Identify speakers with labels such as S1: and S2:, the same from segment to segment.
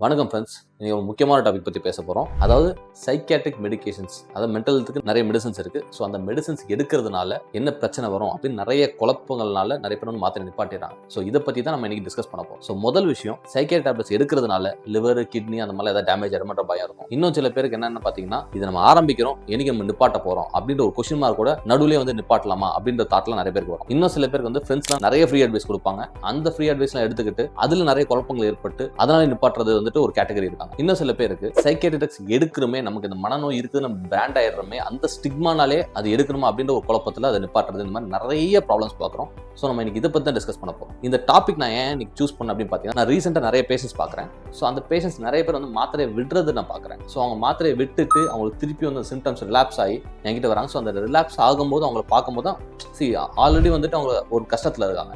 S1: வணக்கம் ஃப்ரெண்ட்ஸ், நீங்கள் ஒரு முக்கியமான டாபிக் பற்றி பேச போகிறோம். அதாவது சைக்கியாட்ரிக் மெடிகேஷன்ஸ், அதாவது மென்டல் ஹெல்த்துக்கு நிறைய மெடிசன்ஸ் இருக்குது. ஸோ அந்த மெடிசன்ஸ் எடுக்கிறதுனால என்ன பிரச்சனை வரும் அப்படின்னு நிறைய குழப்பங்கள்னால நிறைய பேர் வந்து மாத்திரை நிப்பாட்டிடுறாங்க. ஸோ இதை பற்றி தான் நம்ம இன்னைக்கு டிஸ்கஸ் பண்ண போகிறோம். ஸோ முதல் விஷயம், சைக்கியாட்ரிக் டேப்லெட்ஸ் எடுக்கிறதுனால லிவர், கிட்னி அந்த மாதிரி ஏதாவது டேமேஜ் ஆகிடும்ன்ற பயம் இருக்கும். இன்னும் சில பேருக்கு என்னென்னு பார்த்தீங்கன்னா, இதை நம்ம ஆரம்பிக்கிறோம், என்னைக்கு நம்ம நிப்பாட்ட போகிறோம் அப்படின்ற ஒரு கொஸ்டின் மார்க் கூட நடுவுலேயே வந்து நிப்பாட்டலாமா அப்படின்ற தாட்லாம் நிறைய பேருக்கு வரும். இன்னும் சில பேருக்கு வந்து ஃப்ரெண்ட்ஸ்லாம் நிறைய ஃப்ரீ அட்வைஸ் கொடுப்பாங்க. அந்த ஃப்ரீ அட்வைஸ்லாம் எடுத்துக்கிட்டு அதில் நிறைய குழப்பங்கள் ஏற்பட்டு அதனால நிப்பாட்டுறது வந்துட்டு ஒரு கேட்டகரி இருக்காங்க. இன்னும் சில பேருக்கு சைக்கியாட்ரிக்ஸ் எடுக்கிறோமே, நமக்கு இந்த மனநோய் இருக்குது, நம்ம பிராண்ட் ஆயிடுறோமே, அந்த ஸ்டிக்மானாலே அது எடுக்கணுமா அப்படின்ற ஒரு குழப்பத்தில் அதை நிப்பாட்டுறது, இந்த மாதிரி நிறைய ப்ராப்ளம்ஸ் பார்க்குறோம். ஸோ நம்ம இன்னைக்கு இதை பற்றி தான் டிஸ்கஸ் பண்ண போகிறோம். இந்த டாபிக் நான் ஏன் இன்னைக்கு சூஸ் பண்ண அப்படின்னு பார்த்தீங்கன்னா, நான் ரீசெண்டாக நிறைய பேஷன்ஸ் பார்க்குறேன். ஸோ அந்த பேஷன்ஸ் நிறைய பேர் வந்து மாத்திரையை விடுறது நான் பார்க்குறேன். ஸோ அவங்க மாத்திரையை விட்டுட்டு அவங்களுக்கு திருப்பி வந்து சிம்டம்ஸ் ரிலாப்ஸ் ஆகி என்கிட்ட வராங்க. ஸோ அந்த ரிலாப்ஸ் ஆகும்போது அவங்களை பார்க்கும்போது தான் ஆல்ரெடி வந்துட்டு அவங்க ஒரு கஷ்டத்தில் இருக்காங்க.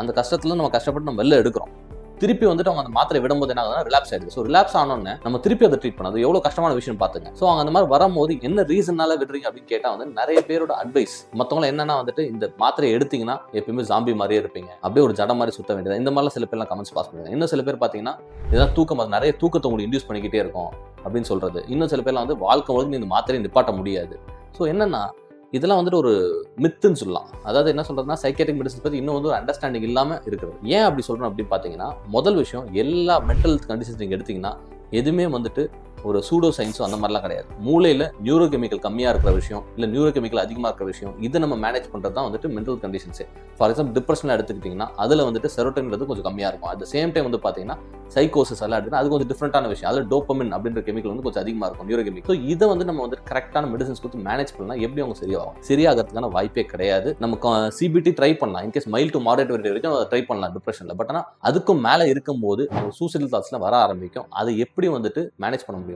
S1: அந்த கஷ்டத்தில் நம்ம கஷ்டப்பட்டு நம்ம வெளில எடுக்கிறோம். திருப்பி வந்துட்டு அவங்க அந்த மாத்திரை விடும்போது என்ன ஆகுதுன்னா ரிலாப்ஸ் ஆயிடுது. ஸோ ரிலாப்ஸ் ஆனோன்னு நம்ம திருப்பி அதை ட்ரீட் பண்ணது எவ்வளோ கஷ்டமான விஷயம் பார்த்துங்க. ஸோ அவங்க அந்த மாதிரி வரும்போது என்ன ரீசனால விடுறீங்க அப்படின்னு கேட்டால் வந்து நிறைய பேரோட அட்வைஸ் மற்றவங்களை என்னன்னா வந்துட்டு, இந்த மாத்திரை எடுத்தீங்கன்னா எப்பயுமே ஜாம்பி மாதிரியே இருப்பீங்க, அப்படியே ஒரு ஜட மாதிரி சுத்த வேண்டியது, இந்த மாதிரிலாம் சில பேர்லாம் கமெண்ட்ஸ் பாஸ் பண்ணுவாங்க. இன்னும் சில பேர் பார்த்தீங்கன்னா இதெல்லாம் தூக்கம், நிறைய தூக்கத்தை உங்களுக்கு இன்டியூஸ் பண்ணிக்கிட்டே இருக்கும் அப்படின்னு சொல்றது. இன்னும் சில பேர்லாம் வந்து வாழ்க்கை முழுக்க இந்த மாத்திரையை நிப்பாட்ட முடியாது. ஸோ என்னன்னா இதெல்லாம் வந்துட்டு ஒரு மித்துன்னு சொல்லலாம். அதாவது என்ன சொல்றதுன்னா, சைக்கியாட்ரிக் மெடிசன் பற்றி இன்னும் வந்து ஒரு அண்டர்ஸ்டாண்டிங் இல்லாமல் இருக்குது. ஏன் அப்படி சொல்கிறோம் அப்படின்னு பார்த்தீங்கன்னா, முதல் விஷயம், எல்லா மென்டல் ஹெல்த் கண்டிஷன்ஸ் நீங்கள் எடுத்தீங்கன்னா எதுவுமே வந்துட்டு ஒரு சூடோ சயின்ஸும் அந்த மாதிரிலாம் கிடையாது. மூளையில் நியூரோ கெமிக்கல் கம்மியாக இருக்கிற விஷயம், இல்லை நியூரோ கெமிக்கல் அதிகமாக இருக்கிற விஷயம், இதை நம்ம மேனேஜ் பண்ணுறது தான் வந்துட்டு மென்டல் கண்டிஷன்ஸே. ஃபார் எக்ஸாம்பிள் டிப்ரெஷன் எடுத்துக்கிட்டிங்கன்னா அதில் வந்துட்டு செரோட்டோனின்றது கொஞ்சம் கம்மியாக இருக்கும். அட் த சேம் டைம் வந்து பார்த்தீங்கன்னா சைக்கோசிஸ் எல்லாம் எடுத்துன்னா அது கொஞ்சம் டிஃப்ரெண்டான விஷயம். அதில் டோப்பமின் அப்படின்ற கெமிக்கல் வந்து கொஞ்சம் அதிகமாக இருக்கும், நியூரோ கெமிக்கல். ஸோ இதை வந்து நம்ம வந்து கரெக்டான மெடிசன்ஸ் கொடுத்து மேனேஜ் பண்ணலாம். எப்படி அவங்க சரியாகும்? சரியாகிறதுக்கான வாய்ப்பே கிடையாது. நம்ம சிபிடி ட்ரை பண்ணலாம், இன்கேஸ் மைல்ட் டு மாடரேட் வரைக்கும் ட்ரை பண்ணலாம் டிப்ரெஷனில். பட் ஆனால் அதுக்கும் மேலே இருக்கும்போது சூசைடல் தாட்ஸ்லாம் வர ஆரம்பிக்கும். அதை எப்படி வந்துட்டு மேனேஜ் பண்ண முடியும்?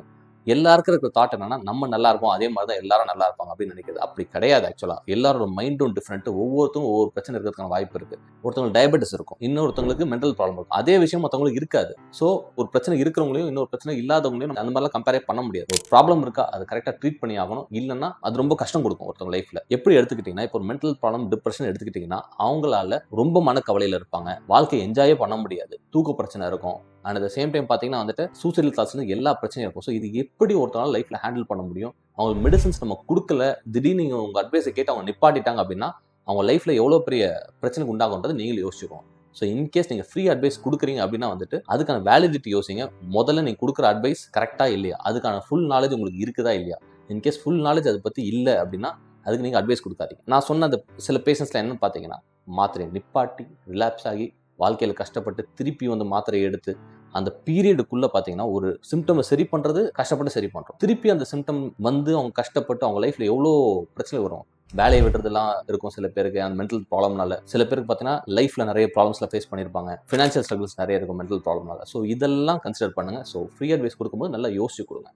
S1: எல்லாருக்கும் இருக்கிற தாட் என்னன்னா, நம்ம நல்லா இருப்போம், அதே மாதிரி தான் எல்லாரும் நல்லா இருப்பாங்க அப்படின்னு நினைக்கிறது. அப்படி கிடையாது. ஆக்சுவலாக எல்லாரோட மைண்டும் டிஃப்ரெண்ட். ஒவ்வொருத்தரும் ஒவ்வொரு பிரச்சனை இருக்கிறதுக்கான வாய்ப்பு இருக்கு. ஒருத்தவங்களுக்கு டயபெட்டிஸ் இருக்கும், இன்னொருத்தவங்களுக்கு மென்டல் ப்ராப்ளம் இருக்கும். அதே விஷயம் மற்றவங்களுக்கு இருக்காது. ஸோ ஒரு பிரச்சனை இருக்கிறவங்களையும் இன்னொரு பிரச்சனை இல்லாதவங்களையும் அந்த மாதிரிலாம் கம்பேரே பண்ண முடியாது. ஒரு ப்ராப்ளம் இருக்கா, அதை கரெக்டாக ட்ரீட் பண்ணி ஆகணும். இல்லைன்னா அது ரொம்ப கஷ்டம் கொடுக்கும் ஒருத்தவங்க லைஃப்ல. எப்படி எடுத்துக்கிட்டீங்கன்னா, இப்போ ஒரு மென்டல் ப்ராப்ளம், டிப்ரெஷன் எடுத்துக்கிட்டீங்கன்னா அவங்களால ரொம்ப மனக்கவலையில் இருப்பாங்க, வாழ்க்கையை என்ஜாயே பண்ண முடியாது, தூக்க பிரச்சனை இருக்கும். And at the same time பார்த்தீங்கன்னா வந்துட்டு சூசைடல் தாட்ஸ்ல எல்லா பிரச்சனையும் இருக்கும். ஸோ இது எப்படி ஒருத்தனால லைஃப்ல ஹேண்டில் பண்ண முடியும்? அவங்களுக்கு மெடிசன்ஸ் நம்ம கொடுக்கல, திடீர்னு நீங்கள் உங்கள் அட்வைஸை கேட்டு அவங்க நிப்பாட்டிட்டாங்க அப்படின்னா அவங்க லைஃப்ல எவ்வளோ பெரிய பிரச்சனைக்கு உண்டாகுன்றது நீங்களும் யோசிச்சுக்கோங்க. ஸோ இன்கேஸ் நீங்கள் ஃப்ரீ அட்வைஸ் கொடுக்குறீங்க அப்படின்னா வந்துட்டு அதுக்கான வேலிடிட்டி யோசிங்க. முதல்ல நீங்கள் கொடுக்குற அட்வைஸ் கரெக்டாக இல்லையா, அதுக்கான ஃபுல் நாலேஜ் உங்களுக்கு இருக்குதா இல்லையா. இன்கேஸ் ஃபுல் நாலேஜ் அதை பற்றி இல்லை அப்படின்னா அதுக்கு நீங்கள் அட்வைஸ் கொடுக்காதீங்க. நான் சொன்ன அந்த சில பேஷன்ஸ்ல என்னன்னு பார்த்தீங்கன்னா, மாத்திரை நிப்பாட்டி ரிலாப்ஸ் ஆகி வாழ்க்கையில் கஷ்டப்பட்டு திருப்பி வந்து மாத்திரையை எடுத்து அந்த பீரியடுக்குள்ளே பார்த்தீங்கன்னா ஒரு சிம்டமை சரி பண்ணுறது கஷ்டப்பட்டு சரி பண்ணுறோம். திருப்பி அந்த சிம்டம் வந்து அவங்க கஷ்டப்பட்டு அவங்க லைஃப்பில் எவ்வளோ பிரச்சனை வரும். வேலையை விடுறதுலாம் இருக்கும் சில பேருக்கு அந்த மென்டல் ப்ராப்ளம்னால. சில பேருக்கு பார்த்தீங்கன்னா லைஃப்பில் நிறைய ப்ராப்ளம்ஸில் ஃபேஸ் பண்ணியிருப்பாங்க, ஃபினான்ஷியல் ஸ்ட்ரகிள்ஸ் நிறைய இருக்கும் மென்டல் ப்ராப்ளம்னால. ஸோ இதெல்லாம் கன்சிடர் பண்ணுங்கள். ஸோ ஃப்ரீ அட்வைஸ் கொடுக்கும்போது நல்லா யோசிச்சு கொடுங்க.